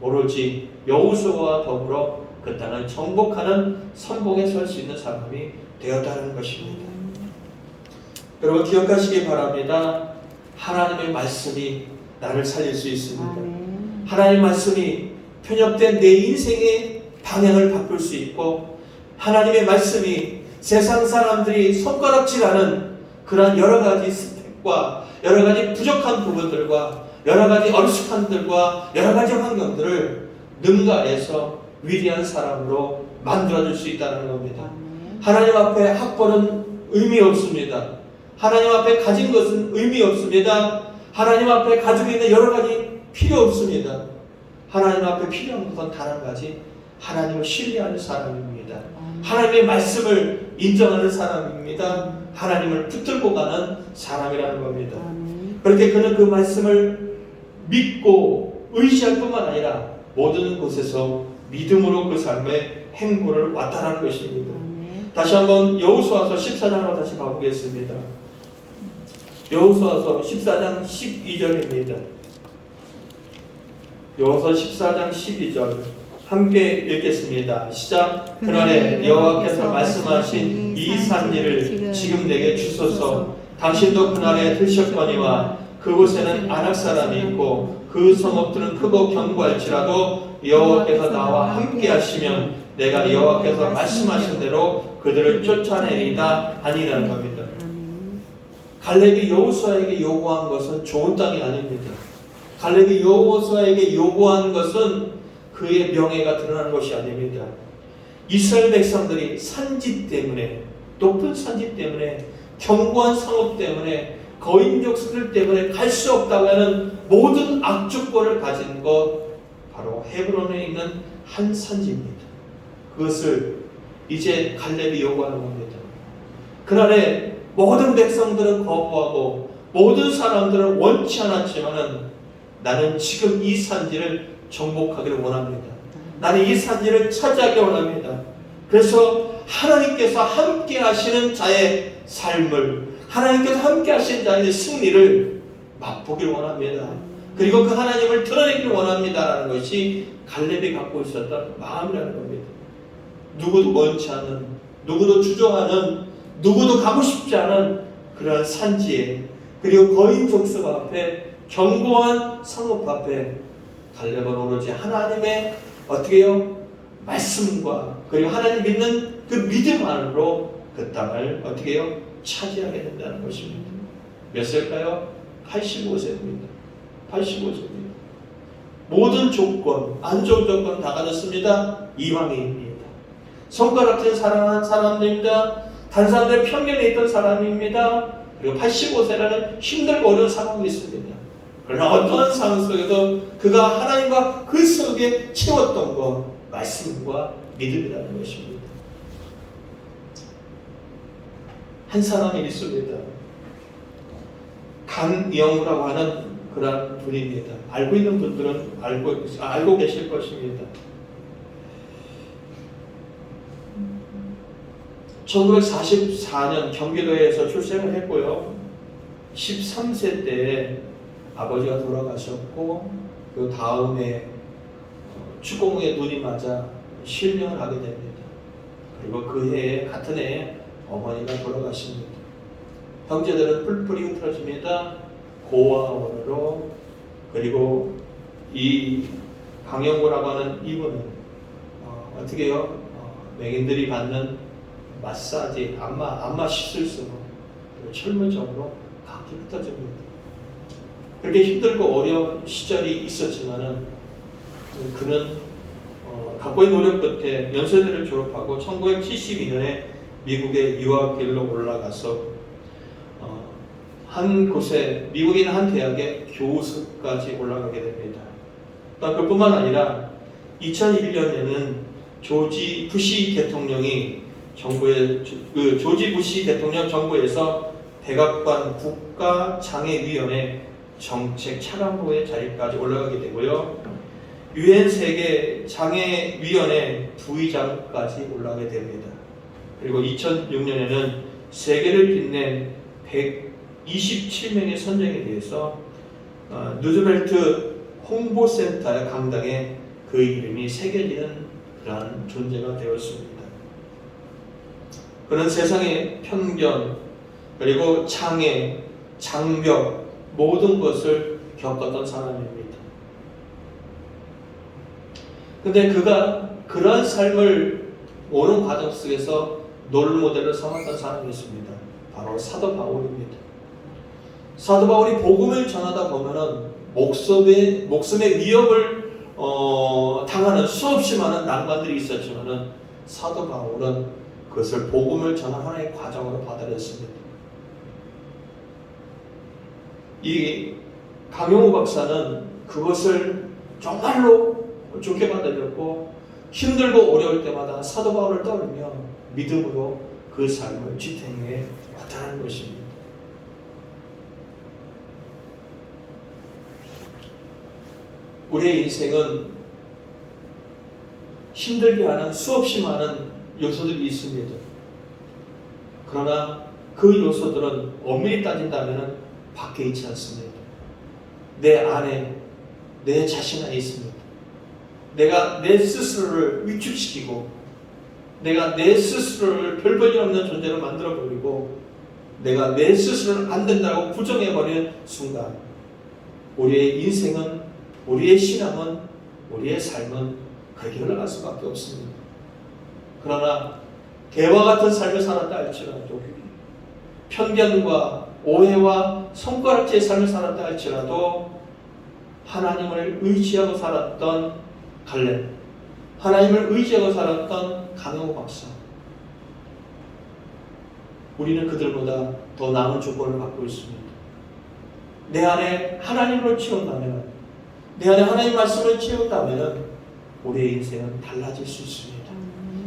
오로지 여호수아와 더불어 그 땅을 정복하는 선봉에 설 수 있는 사람이 되었다는 것입니다. 여러분 기억하시기 바랍니다. 하나님의 말씀이 나를 살릴 수 있습니다. 아멘. 하나님의 말씀이 편협된 내 인생의 방향을 바꿀 수 있고, 하나님의 말씀이 세상 사람들이 손가락질하는 그런 여러 가지 스펙과 여러 가지 부족한 부분들과 여러 가지 어리숙함들과 여러 가지 환경들을 능가해서 위대한 사람으로 만들어줄 수 있다는 겁니다. 아멘. 하나님 앞에 학벌은 의미 없습니다. 하나님 앞에 가진 것은 의미 없습니다. 하나님 앞에 가지고 있는 여러 가지 필요 없습니다. 하나님 앞에 필요한 것은 단 한 가지, 하나님을 신뢰하는 사람입니다. 하나님의 말씀을 인정하는 사람입니다. 하나님을 붙들고 가는 사람이라는 겁니다. 아멘. 그렇게 그는 그 말씀을 믿고 의지할 뿐만 아니라 모든 곳에서 믿음으로 그 삶의 행보를 왔다라는 것입니다. 아멘. 다시 한번 여호수아서 14장으로 다시 가보겠습니다. 여호수아서 14장 12절입니다. 여호수아 14장 12절 함께 읽겠습니다. 시작. 그날에 여호와께서 말씀하신 이 산지를 지금 내게 주소서. 당신도 그날에 들셨거니와 그곳에는 아낙 사람이 있고 그 성읍들은 크고 견고할지라도 여호와께서 나와 함께 하시면 내가 여호와께서 말씀하신 대로 그들을 쫓아내리다 아니라는 겁니다. 갈렙이 여호수아에게 요구한 것은 좋은 땅이 아닙니다. 갈렙이 여호수아에게 요구한 것은 그의 명예가 드러나는 것이 아닙니다. 이스라엘 백성들이 산지 때문에, 높은 산지 때문에, 견고한 성읍 때문에, 거인족수들 때문에 갈 수 없다고 하는 모든 악조건을 가진 것, 바로 헤브론에 있는 한 산지입니다. 그것을 이제 갈렙이 요구하는 겁니다. 그날에 모든 백성들은 거부하고 모든 사람들은 원치 않았지만은 나는 지금 이 산지를 정복하기를 원합니다. 나는 이 산지를 차지하기 원합니다. 그래서 하나님께서 함께 하시는 자의 삶을, 하나님께서 함께 하시는 자의 승리를 맛보기를 원합니다. 그리고 그 하나님을 드러내기를 원합니다라는 것이 갈렙이 갖고 있었던 마음이라는 겁니다. 누구도 원치 않는, 누구도 주저하는, 누구도 가고 싶지 않은 그런 산지에, 그리고 거인 족속 앞에, 견고한 성읍 앞에 갈렙은 오로지 하나님의 어떻게 해요? 말씀과 그리고 하나님 믿는 그 믿음 안으로 그 땅을 어떻게 해요? 차지하게 된다는 것입니다. 몇 살일까요? 85세입니다. 85세입니다. 모든 조건, 안 좋은 조건 다 가졌습니다. 이방인입니다. 손가락질 사랑한 사람들입니다. 다른 사람들의 편견에 있던 사람입니다. 그리고 85세라는 힘들고 어려운 상황이 있습니다. 그러나 어떠한 상황 속에도 그가 하나님과 그 속에 채웠던 것, 말씀과 믿음이라는 것입니다. 한 사람이 있습니다. 강영우라고 하는 그런 분입니다. 알고 있는 분들은 알고 계실 것입니다. 1944년 경기도에서 출생을 했고요. 13세 때 아버지가 돌아가셨고 그 다음에 축구공에 눈이 맞아 실명을 하게 됩니다. 그리고 그 해에 같은 해에 어머니가 돌아가십니다. 형제들은 뿔뿔이 흩어집니다. 고아원으로. 그리고 이 강영구라고 하는 이분은 어떻게 해요? 맹인들이 받는 마사지, 안마 시술수로 철물점으로 각기 흩어집니다. 그렇게 힘들고 어려운 시절이 있었지만은 그는 각고의 노력 끝에 연세대를 졸업하고 1972년에 미국의 유학길로 올라가서 한 곳에 미국에 있는 한 대학의 교수까지 올라가게 됩니다. 그뿐만 아니라 2001년에는 조지 부시 대통령이 조지 부시 대통령 정부에서 백악관 국가장애위원회 정책 차관보의 자리까지 올라가게 되고요. 유엔 세계 장애위원회 부의장까지 올라가게 됩니다. 그리고 2006년에는 세계를 빛낸 127명의 선정에 대해서 누즈벨트 홍보센터의 강당에 그 이름이 새겨지는 그러한 존재가 되었습니다. 그는 세상의 편견, 그리고 장애, 장벽, 모든 것을 겪었던 사람입니다. 근데 그가 그러한 삶을 오는 과정 속에서 롤모델을 삼았던 사람이 있습니다. 바로 사도 바울입니다. 사도 바울이 복음을 전하다 보면은 목숨의 위협을 당하는 수없이 많은 난관들이 있었지만은 사도 바울은 그것을 복음을 전하는 하나의 과정으로 받아들였습니다. 이 강용우 박사는 그것을 정말로 좋게 받아들였고 힘들고 어려울 때마다 사도 바울을 떠올리며 믿음으로 그 삶을 지탱해 왔다는 것입니다. 우리의 인생은 힘들게 하는 수없이 많은 요소들이 있습니다. 그러나 그 요소들은 엄밀히 따진다면 밖에 있지 않습니다. 내 안에, 내 자신 안에 있습니다. 내가 내 스스로를 위축시키고 내가 내 스스로를 별 볼일 없는 존재로 만들어버리고 내가 내 스스로를 안 된다고 부정해버리는 순간 우리의 인생은, 우리의 신앙은, 우리의 삶은 그렇게 흘러갈 수밖에 없습니다. 그러나 개와 같은 삶을 살았다 할지라도 편견과 오해와 손가락질의 삶을 살았다 할지라도 하나님을 의지하고 살았던 갈렙, 하나님을 의지하고 살았던 강용우 박사, 우리는 그들보다 더 나은 조건을 갖고 있습니다. 내 안에 하나님으로 채운다면, 내 안에 하나님 말씀을 채운다면 우리의 인생은 달라질 수 있습니다.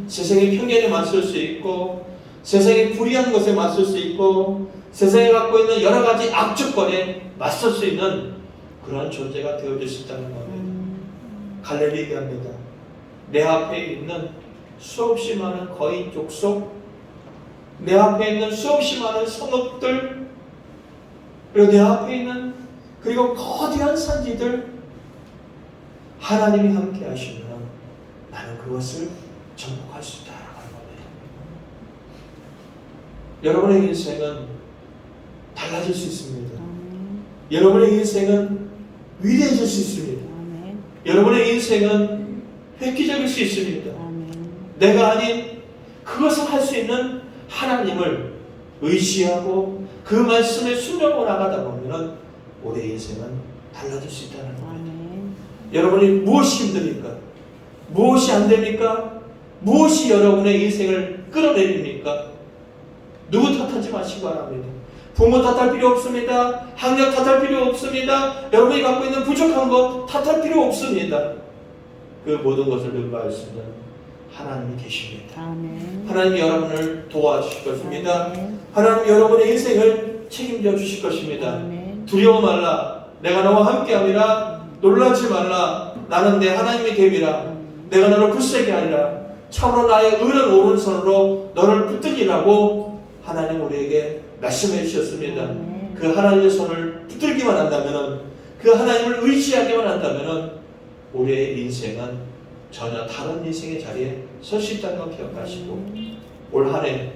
세상의 편견에 맞설 수 있고 세상의 불의한 것에 맞설 수 있고 세상에 갖고 있는 여러 가지 악조건에 맞설 수 있는 그런 존재가 되어질 수 있다는 겁니다. 갈렙이 얘기합니다. 내 앞에 있는 수없이 많은 거인 족속, 내 앞에 있는 수없이 많은 성읍들, 그리고 내 앞에 있는 그리고 거대한 산지들, 하나님이 함께 하시면 나는 그것을 정복할 수 있다라고 하는 겁니다. 여러분의 인생은 달라질 수 있습니다. 여러분의 인생은 위대해질 수 있습니다. 여러분의 인생은 획기적일 수 있습니다. 내가 아닌 그것을 할 수 있는 하나님을 의지하고 그 말씀에 순종하고 나가다 보면 우리의 인생은 달라질 수 있다는 겁니다. 여러분이 무엇이 힘듭니까? 무엇이 안 됩니까? 무엇이 여러분의 인생을 끌어내립니까? 누구 탓하지 마시기 바랍니다. 부모 탓할 필요 없습니다. 학력 탓할 필요 없습니다. 여러분이 갖고 있는 부족한 것 탓할 필요 없습니다. 그 모든 것을 능가할 수 있는 하나님이 계십니다. 아멘. 하나님이 여러분을 도와주실 것입니다. 하나님이 여러분의 인생을 책임져 주실 것입니다. 아멘. 두려워 말라. 내가 너와 함께함이라. 놀라지 말라. 나는 내 하나님의 궤이라. 내가 너를 굳세게 하리라. 참으로 나의 의는 오른손으로 너를 붙들리라고 하나님 우리에게 말씀해 주셨습니다. 그 하나님의 손을 붙들기만 한다면, 그 하나님을 의지하기만 한다면 우리의 인생은 전혀 다른 인생의 자리에 설 수 있다는 걸 기억하시고 올 한 해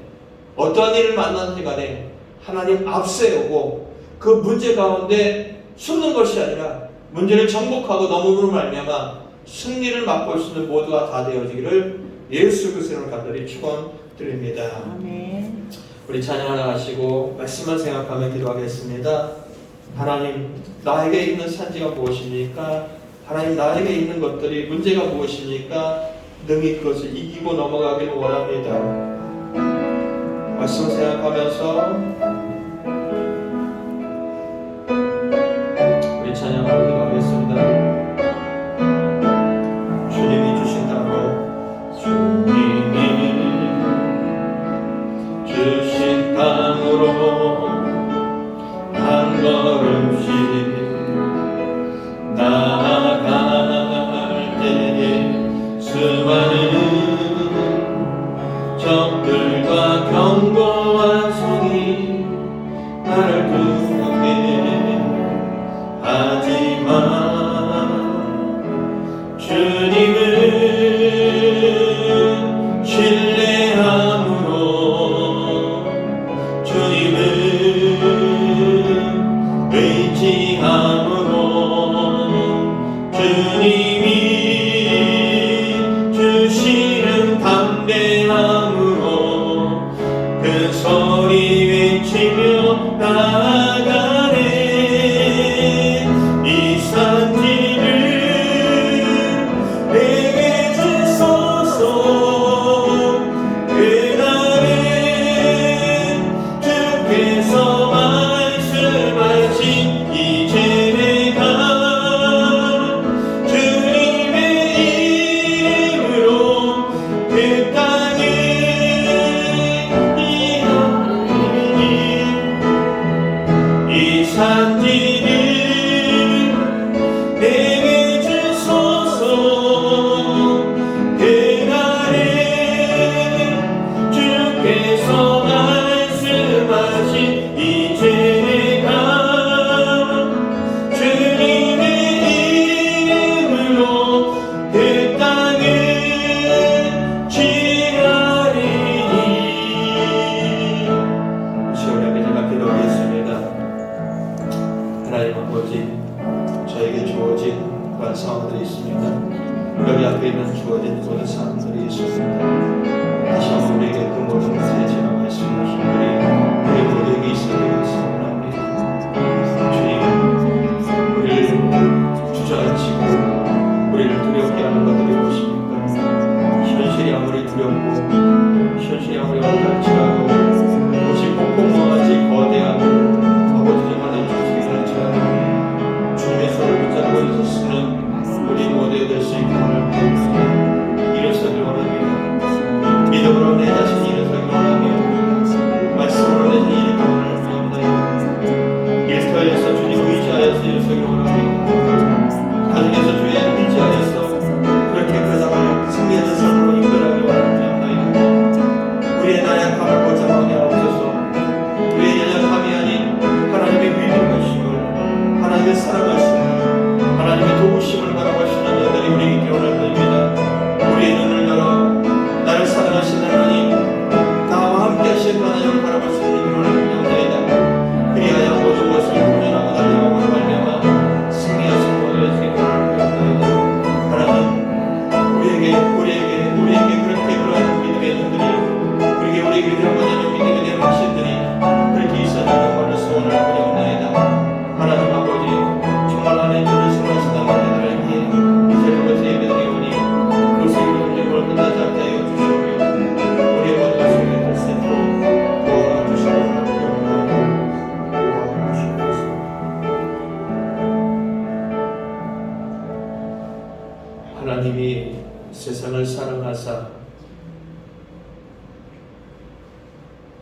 어떠한 일을 만나는 간에 하나님 앞세우고 그 문제 가운데 숨는 것이 아니라 문제를 정복하고 넘음으로 말미암아 승리를 맛볼 수 있는 모두가 다 되어지기를 예수 그리스도로 간절히 축원드립니다. 아멘. 우리 찬양 하나 하시고 말씀만 생각하며 기도하겠습니다. 하나님, 나에게 있는 산지가 무엇입니까? 하나님, 나에게 있는 것들이 문제가 무엇입니까? 능히 그것을 이기고 넘어가기를 원합니다. 말씀 생각하면서 우리 찬양하고 기도하겠습니다. 주님이 주신 땅으로, 주님이 주신 땅으로 한 걸음씩 나아갈 때에 수많은 적들과 견고한 성이 두렵고 현실이 아무리 어떨지라도 도시 폭풍과 같이 거대한 아버지만한 조직이 할지라도 주님의 손을 붙잡고 있었으면 우리 모두가 될 수 있기를 원합니다. 일어서길 원합니다. 믿음으로 내 자신이 일어서길 원하며 말씀으로 내 자신이 일어서길 원합니다. 일터에서 주님 의지하여서 일어서길 원합니다. 가정에서 주의 의지하여서 그렇게 그 사람을 승리하는 삶으로 이끌어가길 원합니다. 우리의 나약함을 고쳐하게 하옵소서. 우리의 연약함이 아닌 하나님의 위대하심을, 하나님의 사랑하심을, 하나님의 도우심을 바라보시는 너희들이 우리에게 있기를 원합니다. 우리의 눈을 열어 나를 사랑하시는 하나님, 나와 함께 하신 하나님을 바라볼 수 있는 힘을 원합니다. 그리하여 모든 것을 도전하고 달려가고 말미암아 승리하신 모두의 생명을 원합니다. 하나님, 우리에게 그렇게 그러한 믿음의 눈들이, 우리에게 들어가는 믿음에 대한 확신들이 그렇게 있어야 정말로 소원을 드려옵나이다. 하나님 아버지, 정말 하나님의 사랑하시는 아버지들에게 이 자리부터 예배드리오니 그것을 이루는 끝나지 않게 하여 주시오며 우리의 모든 것을 될 수 있도록 도와주시옵소서. 하나님이 세상을 사랑하사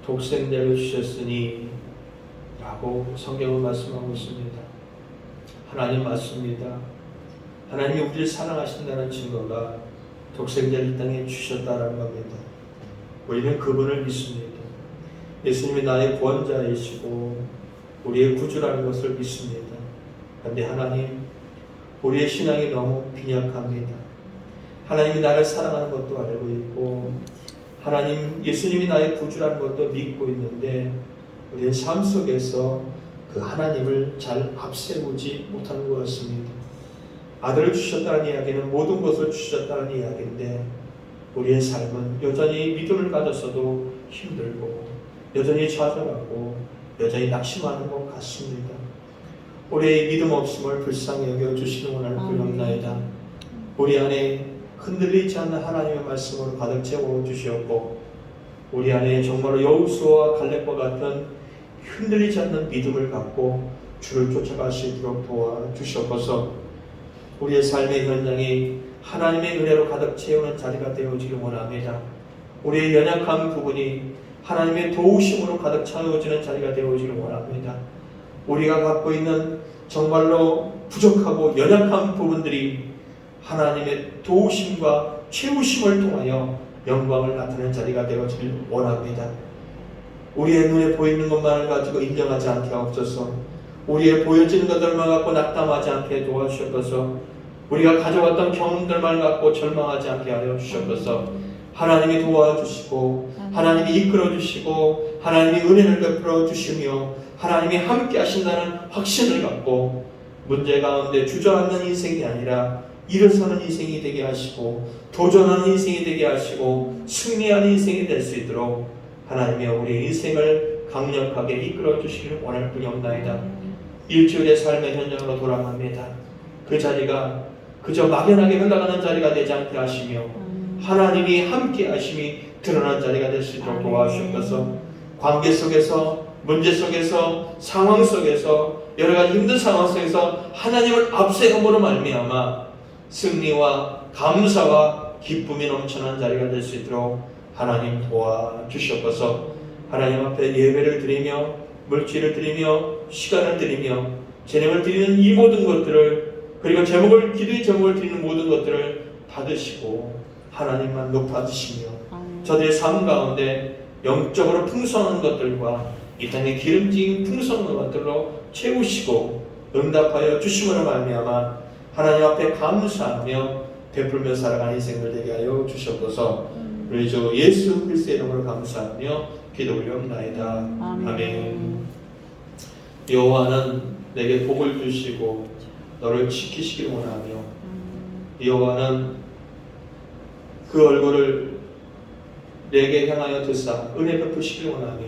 독생자를 주셨으니 라고 성경은 말씀하고 있습니다. 하나님 맞습니다. 하나님이 우리를 사랑하신다는 증거가 독생자를 이 땅에 주셨다는 겁니다. 우리는 그분을 믿습니다. 예수님이 나의 구원자이시고 우리의 구주라는 것을 믿습니다. 그런데 하나님, 우리의 신앙이 너무 빈약합니다. 하나님이 나를 사랑하는 것도 알고 있고 하나님, 예수님이 나의 구주라는 것도 믿고 있는데 우리의 삶 속에서 그 하나님을 잘 앞세우지 못하는 것 같습니다. 아들을 주셨다는 이야기는 모든 것을 주셨다는 이야기인데 우리의 삶은 여전히 믿음을 가졌어도 힘들고 여전히 좌절하고 여전히 낙심하는 것 같습니다. 우리의 믿음 없음을 불쌍히 여겨주시는 원을 부르옵나이다. 우리 안에 흔들리지 않는 하나님의 말씀으로 가득 채워주시옵고 우리 안에 정말로 여호수아와 갈렙과 같은 흔들리지 않는 믿음을 갖고 주를 쫓아갈 수 있도록 도와주시옵소서. 우리의 삶의 현장이 하나님의 은혜로 가득 채우는 자리가 되어지길 원합니다. 우리의 연약한 부분이 하나님의 도우심으로 가득 채워지는 자리가 되어지길 원합니다. 우리가 갖고 있는 정말로 부족하고 연약한 부분들이 하나님의 도우심과 채우심을 통하여 영광을 나타내는 자리가 되어지길 원합니다. 우리의 눈에 보이는 것만을 가지고 인정하지 않게 하옵소서. 우리의 보여지는 것들만 갖고 낙담하지 않게 도와주셔서 우리가 가져왔던 경험들만 갖고 절망하지 않게 하여 주셔서 하나님이 도와주시고 하나님이 이끌어주시고 하나님이 은혜를 베풀어 주시며 하나님이 함께 하신다는 확신을 갖고 문제 가운데 주저앉는 인생이 아니라 일어서는 인생이 되게 하시고 도전하는 인생이 되게 하시고 승리하는 인생이 될 수 있도록 하나님이 우리의 인생을 강력하게 이끌어 주시기를 원할 뿐이옵나이다. 일주일의 삶의 현장으로 돌아갑니다. 그 자리가 그저 막연하게 흘러가는 자리가 되지 않게 하시며 하나님이 함께 하심이 드러난 자리가 될 수 있도록 도와주셔서 관계 속에서 문제 속에서 상황 속에서 여러 가지 힘든 상황 속에서 하나님을 앞세움으로 말미암아 승리와 감사와 기쁨이 넘쳐난 자리가 될 수 있도록 하나님 도와주시옵소서. 하나님 앞에 예배를 드리며 물질을 드리며 시간을 드리며 재능을 드리는 이 모든 것들을 그리고 기도의 제목을 드리는 모든 것들을 받으시고 하나님만 높아지시며 저들의 삶 가운데 영적으로 풍성한 것들과 이 땅의 기름진 풍성한 것들로 채우시고 응답하여 주심으로 말미암아 하나님 앞에 감사하며 베풀며 살아가는 인생을 되게 하여 주시옵소서. 우리 주 예수 그리스도의 이름으로 감사하며 기도 올려옵나이다. 아멘. 여호와는 내게 복을 주시고 너를 지키시기를 원하며 여호와는 그 얼굴을 내게 향하여 드사 은혜 베푸시기를 원하며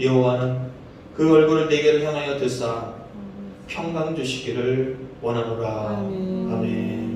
여호와는 그 얼굴을 내게 향하여 드사 평강 주시기를 원하노라. 아멘.